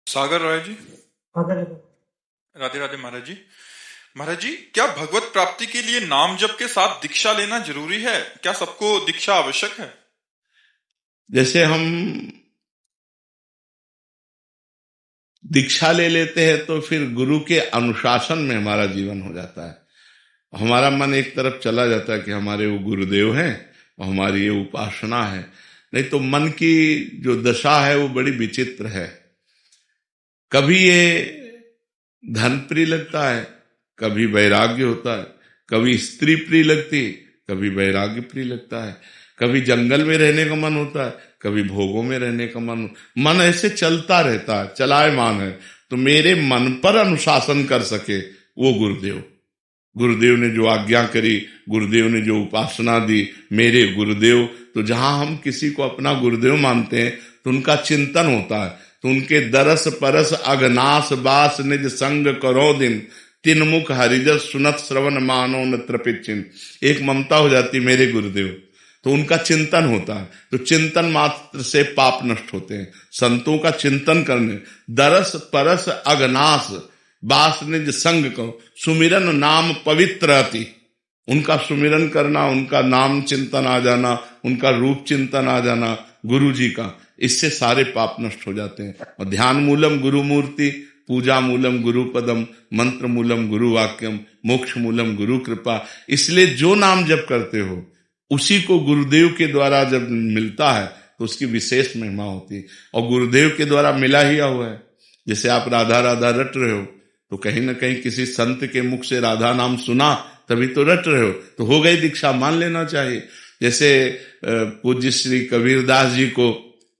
सागर राय जी। अगर राधे राधे महाराज जी। महाराज जी, क्या भगवत प्राप्ति के लिए नाम जप के साथ दीक्षा लेना जरूरी है? क्या सबको दीक्षा आवश्यक है? जैसे हम दीक्षा ले लेते हैं तो फिर गुरु के अनुशासन में हमारा जीवन हो जाता है। हमारा मन एक तरफ चला जाता है कि हमारे वो गुरुदेव हैं और हमारी ये उपासना है। नहीं तो मन की जो दशा है वो बड़ी विचित्र है। कभी ये धन प्रिय लगता है, कभी वैराग्य होता है, कभी स्त्री प्रिय लगती, कभी वैराग्य प्रिय लगता है, कभी जंगल में रहने का मन होता है, कभी भोगों में रहने का मन ऐसे चलता रहता है, चलायमान है। तो मेरे मन पर अनुशासन कर सके वो गुरुदेव। गुरुदेव ने जो आज्ञा करी, गुरुदेव ने जो उपासना दी, मेरे गुरुदेव। तो जहां हम किसी को अपना गुरुदेव मानते हैं तो उनका चिंतन होता है, तो उनके दरस परस अगनास बास निज संग करो दिन, तीन मुख हरिजस सुनत श्रवण मानो न त्रपित चिन्ह। एक ममता हो जाती मेरे गुरुदेव, तो उनका चिंतन होता है। तो चिंतन मात्र से पाप नष्ट होते हैं। संतों का चिंतन करने, दरस परस अगनास बास निज संग को, सुमिरन नाम पवित्र अति। उनका सुमिरन करना, उनका नाम चिंतन आ जाना, उनका रूप चिंतन आ जाना गुरु जी का, इससे सारे पाप नष्ट हो जाते हैं। और ध्यान मूलम गुरु मूर्ति, पूजा मूलम गुरु पदम, मंत्र मूलम गुरु वाक्यम, मोक्ष मूलम गुरु कृपा। इसलिए जो नाम जप करते हो उसी को गुरुदेव के द्वारा जब मिलता है तो उसकी विशेष महिमा होती है। और गुरुदेव के द्वारा मिला ही हुआ है। जैसे आप राधा राधा रट रहे हो तो कहीं ना कहीं किसी संत के मुख से राधा नाम सुना, तभी तो रट रहे हो, तो हो गई दीक्षा, मान लेना चाहिए। जैसे पूज्य श्री कबीरदास जी को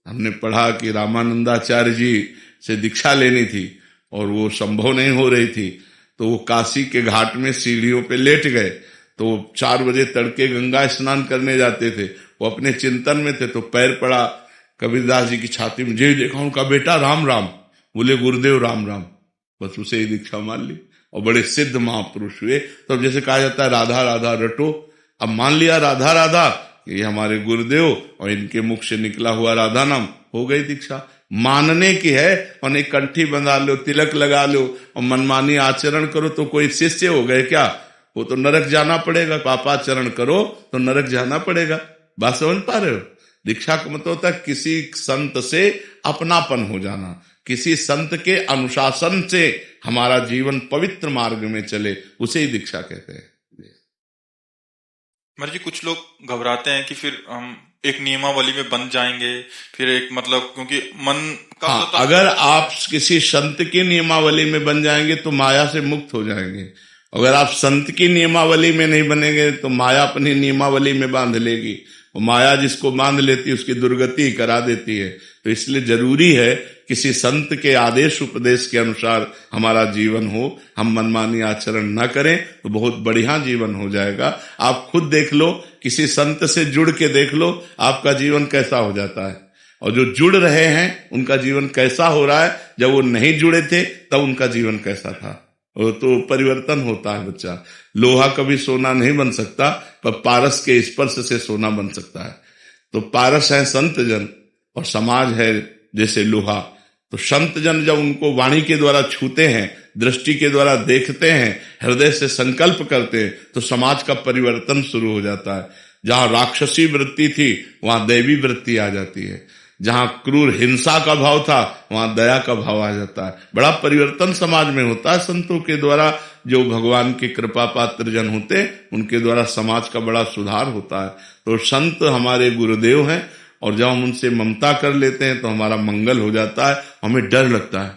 हमने पढ़ा कि रामानंदाचार्य जी से दीक्षा लेनी थी और वो संभव नहीं हो रही थी, तो वो काशी के घाट में सीढ़ियों पे लेट गए। तो 4 बजे तड़के गंगा स्नान करने जाते थे, वो अपने चिंतन में थे, तो पैर पड़ा कबीरदास जी की छाती में। जी देखा उनका बेटा राम राम, बोले गुरुदेव राम राम, बस उसे ही दीक्षा मान ली और बड़े सिद्ध महापुरुष हुए। तो अब जैसे कहा जाता है राधा राधा रटो, अब मान लिया राधा राधा ये हमारे गुरुदेव और इनके मुख से निकला हुआ राधा नाम, हो गई दीक्षा। मानने की है, और एक कंठी बंधा लो, तिलक लगा लो और मनमानी आचरण करो तो कोई शिष्य हो गए क्या? वो तो नरक जाना पड़ेगा। पापाचरण करो तो नरक जाना पड़ेगा। बात समझ पा रहे हो? दीक्षा का मतलब होता है किसी संत से अपनापन हो जाना, किसी संत के अनुशासन से हमारा जीवन पवित्र मार्ग में चले, उसे ही दीक्षा कहते हैं। महाराज जी, कुछ लोग घबराते हैं कि फिर हम एक नियमावली में बन जाएंगे, फिर एक मतलब क्योंकि मन का हाँ, अगर आप किसी संत की नियमावली में बन जाएंगे तो माया से मुक्त हो जाएंगे। अगर आप संत की नियमावली में नहीं बनेंगे तो माया अपनी नियमावली में बांध लेगी, और माया जिसको बांध लेती है उसकी दुर्गति करा देती है। तो इसलिए जरूरी है किसी संत के आदेश उपदेश के अनुसार हमारा जीवन हो, हम मनमानी आचरण न करें तो बहुत बढ़िया जीवन हो जाएगा। आप खुद देख लो, किसी संत से जुड़ के देख लो आपका जीवन कैसा हो जाता है, और जो जुड़ रहे हैं उनका जीवन कैसा हो रहा है, जब वो नहीं जुड़े थे तब उनका जीवन कैसा था। वो तो परिवर्तन होता है बच्चा। लोहा कभी सोना नहीं बन सकता, पर पारस के स्पर्श से सोना बन सकता है। तो पारस है संत जन और समाज है जैसे लोहा। तो संत जन जब उनको वाणी के द्वारा छूते हैं, दृष्टि के द्वारा देखते हैं, हृदय से संकल्प करते हैं, तो समाज का परिवर्तन शुरू हो जाता है। जहां राक्षसी वृत्ति थी वहां दैवी वृत्ति आ जाती है। जहां क्रूर हिंसा का भाव था वहां दया का भाव आ जाता है। बड़ा परिवर्तन समाज में होता है संतों के द्वारा। जो भगवान के कृपा पात्र जन होते उनके द्वारा समाज का बड़ा सुधार होता है। तो संत हमारे गुरुदेव हैं, और जब हम उनसे ममता कर लेते हैं तो हमारा मंगल हो जाता है। हमें डर लगता है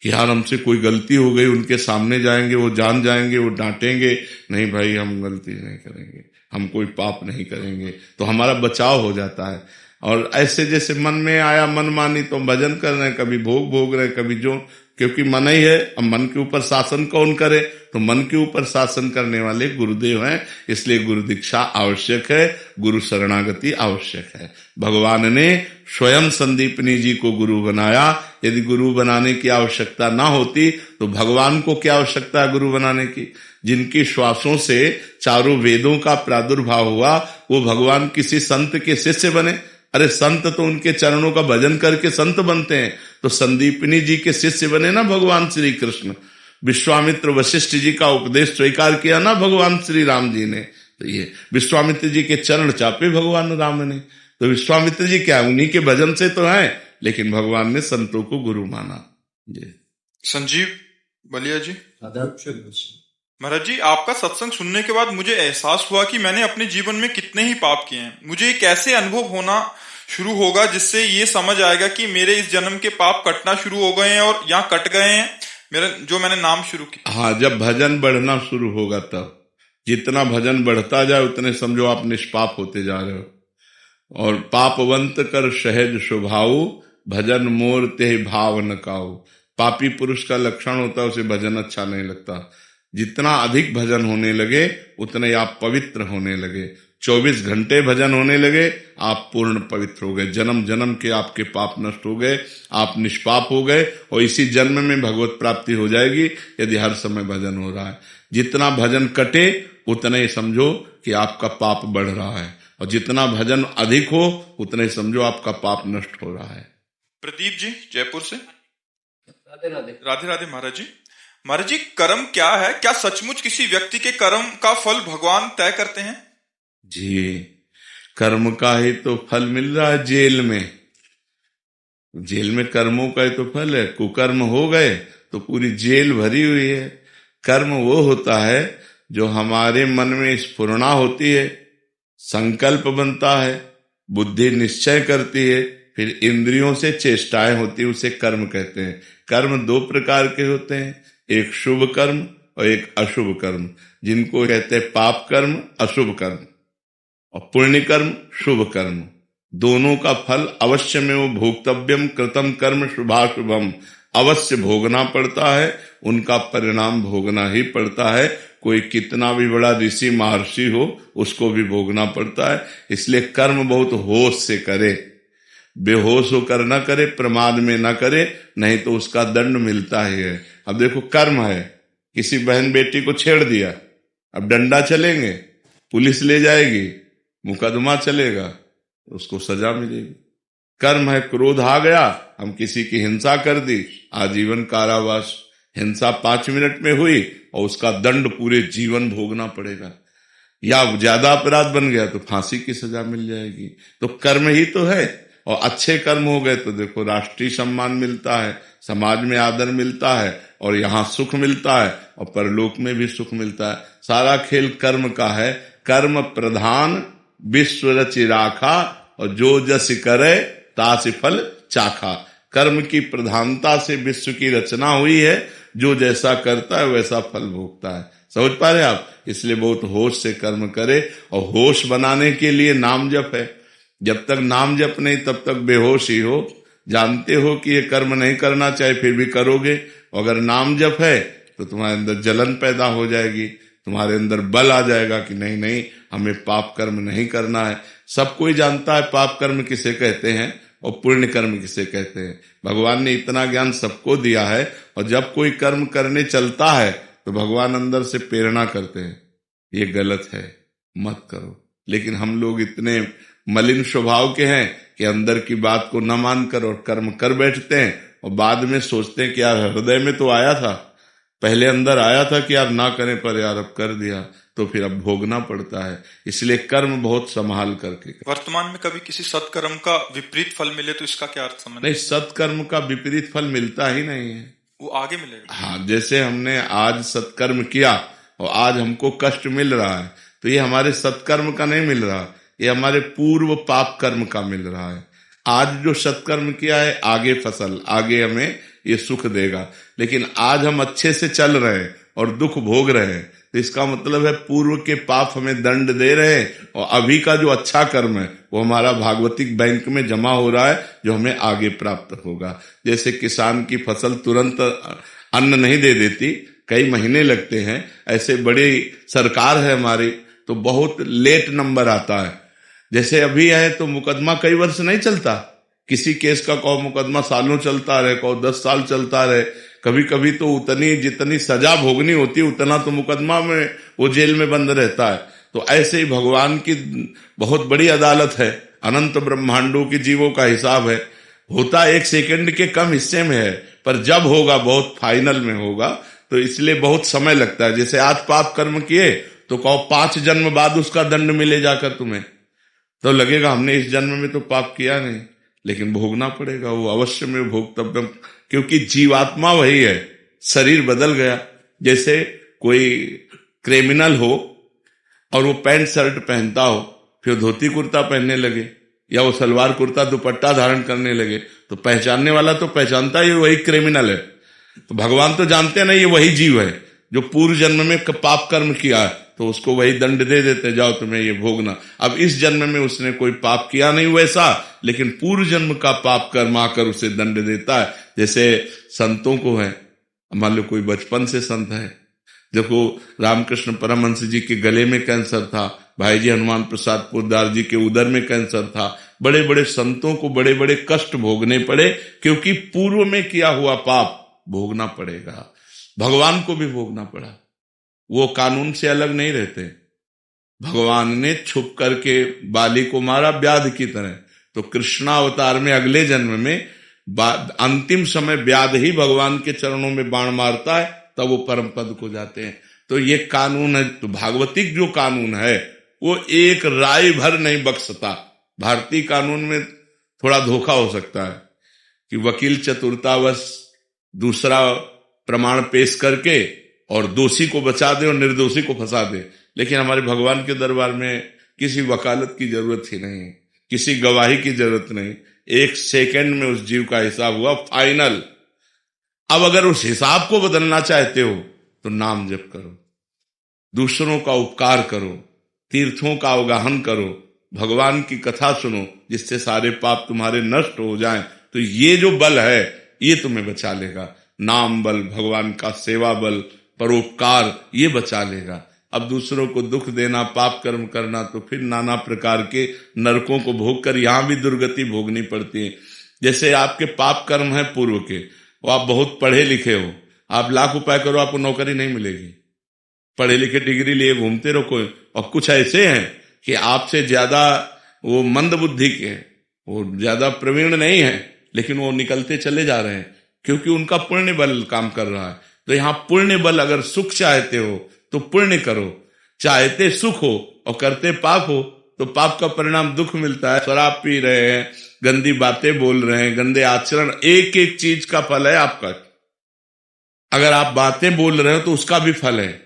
कि यार हमसे कोई गलती हो गई, उनके सामने जाएंगे, वो जान जाएंगे, वो डांटेंगे। नहीं भाई, हम गलती नहीं करेंगे, हम कोई पाप नहीं करेंगे, तो हमारा बचाव हो जाता है। और ऐसे जैसे मन में आया मन मानी तो भजन कर रहे हैं, कभी भोग भोग रहे हैं, कभी जो, क्योंकि मन ही है। अब मन के ऊपर शासन कौन करे? तो मन के ऊपर शासन करने वाले गुरुदेव हैं। इसलिए गुरु दीक्षा आवश्यक है, गुरु शरणागति आवश्यक है। भगवान ने स्वयं संदीपनी जी को गुरु बनाया। यदि गुरु बनाने की आवश्यकता ना होती तो भगवान को क्या आवश्यकता है गुरु बनाने की? जिनकी श्वासों से चारों वेदों का प्रादुर्भाव हुआ, वो भगवान किसी संत के शिष्य बने? अरे संत तो उनके चरणों का भजन करके संत बनते हैं। तो संदीपनी जी के शिष्य बने ना भगवान श्री कृष्ण। विश्वामित्र वशिष्ठ जी का उपदेश स्वीकार किया ना भगवान श्री राम जी ने। तो ये विश्वामित्र जी के चरण चापे भगवान राम ने। तो विश्वामित्र जी क्या, उन्हीं के भजन से तो हैं, लेकिन भगवान ने संतों को गुरु माना। जी संजीव बलिया जी। आदर्श महाराज जी, आपका सत्संग सुनने के बाद मुझे एहसास हुआ कि मैंने अपने जीवन में कितने ही पाप किए हैं। मुझे एक ऐसे अनुभव होना शुरू होगा जिससे ये समझ आएगा कि मेरे इस जन्म के पाप कटना शुरू हो गए हैं और यहाँ कट गए हैं मेरा जो मैंने नाम शुरू किया। हाँ, जब भजन बढ़ना शुरू होगा तब, जितना भजन बढ़ता जाए उतने समझो आप निष्पाप होते जा रहे हो। और पापवंत कर सहज स्वभाव, भजन मोर ते भाव न काऊ। पापी पुरुष का लक्षण होता है उसे भजन अच्छा नहीं लगता। जितना अधिक भजन होने लगे उतने आप पवित्र होने लगे। 24 घंटे भजन होने लगे, आप पूर्ण पवित्र हो गए। जन्म जन्म के आपके पाप नष्ट हो गए, आप निष्पाप हो गए और इसी जन्म में भगवत प्राप्ति हो जाएगी यदि हर समय भजन हो रहा है। जितना भजन कटे उतना ही समझो कि आपका पाप बढ़ रहा है, और जितना भजन अधिक हो उतना ही समझो आपका पाप नष्ट हो रहा है। प्रदीप जी जयपुर से। राधे राधे। राधे राधे महाराज जी। महाराज जी, कर्म क्या है? क्या सचमुच किसी व्यक्ति के कर्म का फल भगवान तय करते हैं? जी, कर्म का ही तो फल मिल रहा है जेल में। जेल में कर्मों का ही तो फल है। कुकर्म हो गए तो पूरी जेल भरी हुई है। कर्म वो होता है जो हमारे मन में स्फुरणा होती है, संकल्प बनता है, बुद्धि निश्चय करती है, फिर इंद्रियों से चेष्टाएं होती है, उसे कर्म कहते हैं। कर्म 2 प्रकार के होते हैं, एक शुभ कर्म और एक अशुभ कर्म, जिनको कहते हैं पाप कर्म, अशुभ कर्म, और पुण्य कर्म, शुभ कर्म। दोनों का फल अवश्य में वो भोक्तव्यम कृतम कर्म शुभाशुभम, अवश्य भोगना पड़ता है। उनका परिणाम भोगना ही पड़ता है। कोई कितना भी बड़ा ऋषि महर्षि हो उसको भी भोगना पड़ता है। इसलिए कर्म बहुत होश से करे, बेहोश होकर न करे, प्रमाद में न करे, नहीं तो उसका दंड मिलता ही है। अब देखो, कर्म है, किसी बहन बेटी को छेड़ दिया, अब डंडा चलेंगे, पुलिस ले जाएगी, मुकदमा चलेगा, उसको सजा मिलेगी। कर्म है, क्रोध आ गया, हम किसी की हिंसा कर दी, आजीवन कारावास। हिंसा 5 मिनट में हुई और उसका दंड पूरे जीवन भोगना पड़ेगा। या ज्यादा अपराध बन गया तो फांसी की सजा मिल जाएगी। तो कर्म ही तो है। और अच्छे कर्म हो गए तो देखो राष्ट्रीय सम्मान मिलता है, समाज में आदर मिलता है, और यहाँ सुख मिलता है, और परलोक में भी सुख मिलता है। सारा खेल कर्म का है। कर्म प्रधान विश्व रचि राखा, और जो जस करे तासि फल चाखा। कर्म की प्रधानता से विश्व की रचना हुई है, जो जैसा करता है वैसा फल भोगता है। समझ पा रहे आप? इसलिए बहुत होश से कर्म करे, और होश बनाने के लिए नाम जप है। जब तक नाम जप नहीं तब तक बेहोश ही हो। जानते हो कि ये कर्म नहीं करना चाहिए, फिर भी करोगे। अगर नाम जप है तो तुम्हारे अंदर जलन पैदा हो जाएगी, तुम्हारे अंदर बल आ जाएगा कि नहीं नहीं, हमें पाप कर्म नहीं करना है। सब कोई जानता है पाप कर्म किसे कहते हैं और पुण्य कर्म किसे कहते हैं। भगवान ने इतना ज्ञान सबको दिया है, और जब कोई कर्म करने चलता है तो भगवान अंदर से प्रेरणा करते हैं, ये गलत है, मत करो। लेकिन हम लोग इतने मलिन स्वभाव के हैं कि अंदर की बात को न मानकर और कर्म कर बैठते हैं, और बाद में सोचते हैं कि यार हृदय में तो आया था, पहले अंदर आया था कि यार ना करें, पर यार अब कर दिया, तो फिर अब भोगना पड़ता है। इसलिए कर्म बहुत संभाल करके। वर्तमान में कभी किसी सत्कर्म का विपरीत फल मिले तो इसका क्या अर्थ समझ? नहीं, सत्कर्म का विपरीत फल मिलता ही नहीं है, वो आगे मिलेगा। हाँ, जैसे हमने आज सत्कर्म किया और आज हमको कष्ट मिल रहा है, तो ये हमारे सत्कर्म का नहीं मिल रहा, ये हमारे पूर्व पाप कर्म का मिल रहा है। आज जो सत्कर्म किया है आगे फसल, आगे हमें ये सुख देगा। लेकिन आज हम अच्छे से चल रहे हैं और दुख भोग रहे हैं, तो इसका मतलब है पूर्व के पाप हमें दंड दे रहे हैं, और अभी का जो अच्छा कर्म है वो हमारा भागवतिक बैंक में जमा हो रहा है, जो हमें आगे प्राप्त होगा। जैसे किसान की फसल तुरंत अन्न नहीं दे देती, कई महीने लगते हैं, ऐसे बड़ी सरकार है हमारी तो बहुत लेट नंबर आता है। जैसे अभी है तो मुकदमा कई वर्ष नहीं चलता, किसी केस का कहो मुकदमा सालों चलता रहे, कहो 10 साल चलता रहे। कभी कभी तो उतनी जितनी सजा भोगनी होती उतना तो मुकदमा में वो जेल में बंद रहता है। तो ऐसे ही भगवान की बहुत बड़ी अदालत है, अनंत ब्रह्मांडों की जीवों का हिसाब है। होता 1 सेकंड के कम हिस्से में है, पर जब होगा बहुत फाइनल में होगा, तो इसलिए बहुत समय लगता है। जैसे आज पाप कर्म किए तो कहो 5 जन्म बाद उसका दंड मिले जाकर तुम्हें, तो लगेगा हमने इस जन्म में तो पाप किया नहीं, लेकिन भोगना पड़ेगा, वो अवश्य में भोगतव्यम, क्योंकि जीवात्मा वही है, शरीर बदल गया। जैसे कोई क्रिमिनल हो और वो पैंट शर्ट पहनता हो, फिर धोती कुर्ता पहनने लगे, या वो सलवार कुर्ता दुपट्टा धारण करने लगे, तो पहचानने वाला तो पहचानता ही वही क्रिमिनल है। तो भगवान तो जानते नहीं ये वही जीव है जो पूर्व जन्म में पाप कर्म किया है, तो उसको वही दंड दे देते, जाओ तुम्हें ये भोगना। अब इस जन्म में उसने कोई पाप किया नहीं वैसा, लेकिन पूर्व जन्म का पाप कर्म आकर उसे दंड देता है। जैसे संतों को है, मान लो कोई बचपन से संत है, देखो रामकृष्ण परमहंस जी के गले में कैंसर था, भाई जी हनुमान प्रसाद पोद्दार जी के उदर में कैंसर था, बड़े बड़े संतों को बड़े बड़े कष्ट भोगने पड़े, क्योंकि पूर्व में किया हुआ पाप भोगना पड़ेगा। भगवान को भी भोगना पड़ा, वो कानून से अलग नहीं रहते। भगवान ने छुप करके बाली को मारा व्याध की तरह, तो कृष्णावतार में अगले जन्म में अंतिम समय व्याध ही भगवान के चरणों में बाण मारता है, तब वो परम पद को जाते हैं। तो ये कानून है। तो भागवतिक जो कानून है वो एक राय भर नहीं बख्शता। भारतीय कानून में थोड़ा धोखा हो सकता है कि वकील चतुरतावश दूसरा प्रमाण पेश करके और दोषी को बचा दे और निर्दोषी को फंसा दे, लेकिन हमारे भगवान के दरबार में किसी वकालत की जरूरत ही नहीं, किसी गवाही की जरूरत नहीं। 1 सेकंड में उस जीव का हिसाब हुआ फाइनल। अब अगर उस हिसाब को बदलना चाहते हो तो नाम जप करो, दूसरों का उपकार करो, तीर्थों का अवगाहन करो, भगवान की कथा सुनो, जिससे सारे पाप तुम्हारे नष्ट हो जाएं। तो ये जो बल है ये तुम्हें बचा लेगा। नाम बल, भगवान का सेवा बल, परोपकार, ये बचा लेगा। अब दूसरों को दुख देना, पाप कर्म करना, तो फिर नाना प्रकार के नरकों को भोग कर यहां भी दुर्गति भोगनी पड़ती है। जैसे आपके पाप कर्म है पूर्व के, वो आप बहुत पढ़े लिखे हो, आप लाख उपाय करो आपको नौकरी नहीं मिलेगी, पढ़े लिखे डिग्री लिए घूमते रहो कोई। और कुछ ऐसे हैं कि आपसे ज्यादा वो मंद बुद्धि के हैं, वो ज्यादा प्रवीण नहीं है, लेकिन वो निकलते चले जा रहे हैं, क्योंकि उनका पुण्य बल काम कर रहा है। तो यहाँ पुण्य बल, अगर सुख चाहते हो तो पुण्य करो, चाहते सुख हो और करते पाप हो तो पाप का परिणाम दुख मिलता है। शराब पी रहे हैं, गंदी बातें बोल रहे हैं, गंदे आचरण, एक एक चीज का फल है आपका। अगर आप बातें बोल रहे हो तो उसका भी फल है।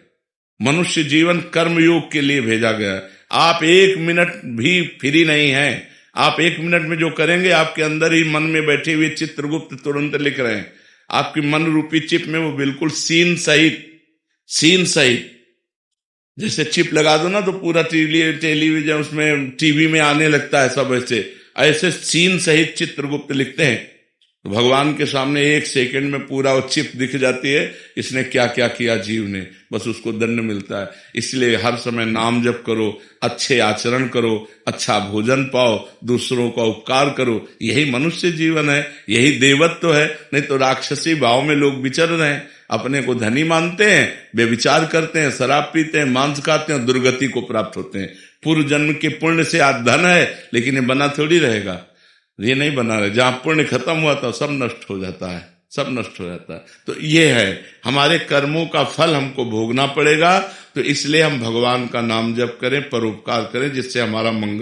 मनुष्य जीवन कर्मयोग के लिए भेजा गया है। आप 1 मिनट भी फ्री नहीं है। आप 1 मिनट में जो करेंगे, आपके अंदर ही मन में बैठे हुए चित्रगुप्त तुरंत लिख रहे हैं। आपकी मन रूपी चिप में वो बिल्कुल सीन सहित जैसे चिप लगा दो ना तो पूरा टेलीविजन उसमें टीवी में आने लगता है, सब ऐसे सीन सहित चित्रगुप्त लिखते हैं। तो भगवान के सामने 1 सेकंड में पूरा वो चिप दिख जाती है, इसने क्या क्या किया जीव ने, बस उसको दंड मिलता है। इसलिए हर समय नाम जप करो, अच्छे आचरण करो, अच्छा भोजन पाओ, दूसरों का उपकार करो। यही मनुष्य जीवन है, यही देवत्व है। नहीं तो राक्षसी भाव में लोग विचर रहे हैं, अपने को धनी मानते हैं, व्यभिचार करते हैं, शराब पीते हैं, मांस खाते हैं, दुर्गति को प्राप्त होते हैं। पूर्व जन्म के पुण्य से आज धन है, लेकिन ये बना थोड़ी रहेगा, ये नहीं बना रहे। जहां पुण्य खत्म हुआ था सब नष्ट हो जाता है, सब नष्ट हो जाता है। तो ये है, हमारे कर्मों का फल हमको भोगना पड़ेगा। तो इसलिए हम भगवान का नाम जप करें, परोपकार करें, जिससे हमारा मंगल